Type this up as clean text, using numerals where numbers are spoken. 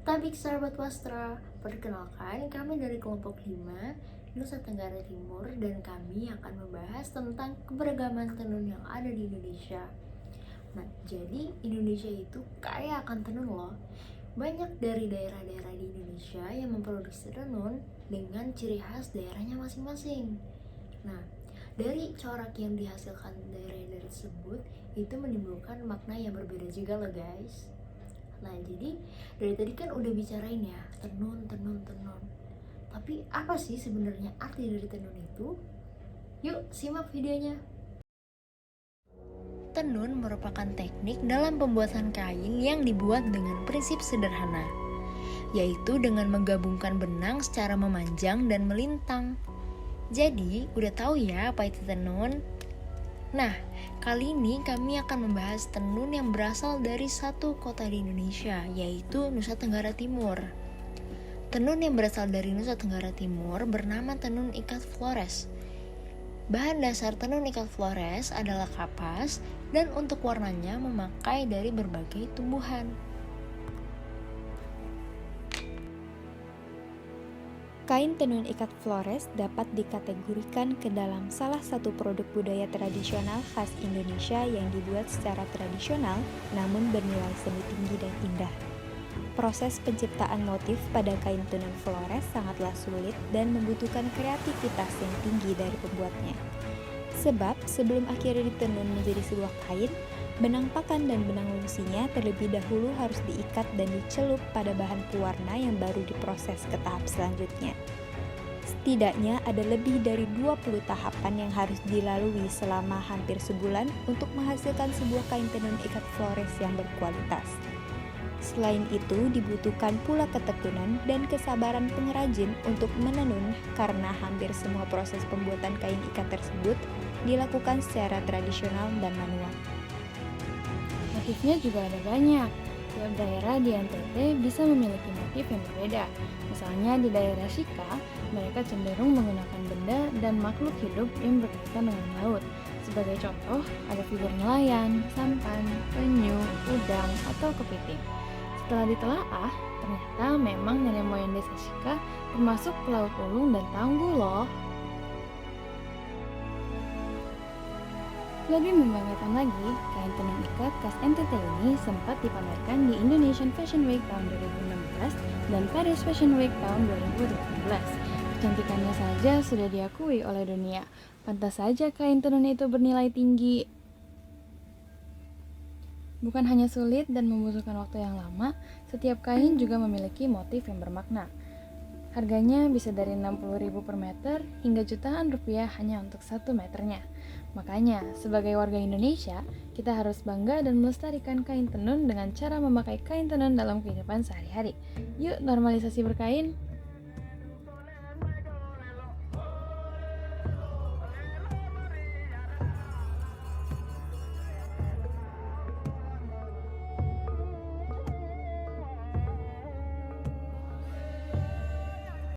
Tabik Sahabat Wastra, perkenalkan kami dari kelompok 5 Nusa Tenggara Timur dan kami akan membahas tentang keberagaman tenun yang ada di Indonesia. Nah, jadi Indonesia itu kaya akan tenun loh. Banyak dari daerah-daerah di Indonesia yang memproduksi tenun dengan ciri khas daerahnya masing-masing. Nah, dari corak yang dihasilkan daerah-daerah tersebut itu menimbulkan makna yang berbeda juga loh guys. Nah, jadi dari tadi kan udah bicarain ya, tenun, tenun, tenun. Tapi apa sih sebenarnya arti dari tenun itu? Yuk, simak videonya. Tenun merupakan teknik dalam pembuatan kain yang dibuat dengan prinsip sederhana, yaitu dengan menggabungkan benang secara memanjang dan melintang. Jadi, udah tahu ya apa itu tenun? Nah, kali ini kami akan membahas tenun yang berasal dari satu kota di Indonesia, yaitu Nusa Tenggara Timur. Tenun yang berasal dari Nusa Tenggara Timur bernama tenun ikat Flores. Bahan dasar tenun ikat Flores adalah kapas, dan untuk warnanya memakai dari berbagai tumbuhan. Kain tenun ikat Flores dapat dikategorikan ke dalam salah satu produk budaya tradisional khas Indonesia yang dibuat secara tradisional namun bernilai seni tinggi dan indah. Proses penciptaan motif pada kain tenun Flores sangatlah sulit dan membutuhkan kreativitas yang tinggi dari pembuatnya. Sebab sebelum akhirnya ditenun menjadi sebuah kain, benang pakan dan benang lusinya terlebih dahulu harus diikat dan dicelup pada bahan pewarna yang baru diproses ke tahap selanjutnya. Setidaknya ada lebih dari 20 tahapan yang harus dilalui selama hampir sebulan untuk menghasilkan sebuah kain tenun ikat Flores yang berkualitas. Selain itu, dibutuhkan pula ketekunan dan kesabaran pengrajin untuk menenun karena hampir semua proses pembuatan kain ikat tersebut dilakukan secara tradisional dan manual. Motifnya juga ada banyak. Tiap daerah di NTT bisa memiliki motif yang berbeda. Misalnya di daerah Shika, mereka cenderung menggunakan benda dan makhluk hidup yang berkaitan dengan laut. Sebagai contoh, ada figur nelayan, sampan, penyu, udang, atau kepiting. Setelah ditelaah, ternyata memang nenek moyang desa Shika termasuk pelaut ulung dan tangguh loh. Lebih membanggakan lagi, kain tenun ikat khas NTT ini sempat dipamerkan di Indonesian Fashion Week tahun 2016 dan Paris Fashion Week tahun 2018. Kecantikannya saja sudah diakui oleh dunia. Pantas saja kain tenun itu bernilai tinggi. Bukan hanya sulit dan membutuhkan waktu yang lama, setiap kain juga memiliki motif yang bermakna. Harganya bisa dari 60.000 per meter hingga jutaan rupiah hanya untuk 1 meternya. Makanya, sebagai warga Indonesia, kita harus bangga dan melestarikan kain tenun dengan cara memakai kain tenun dalam kehidupan sehari-hari. Yuk normalisasi berkain!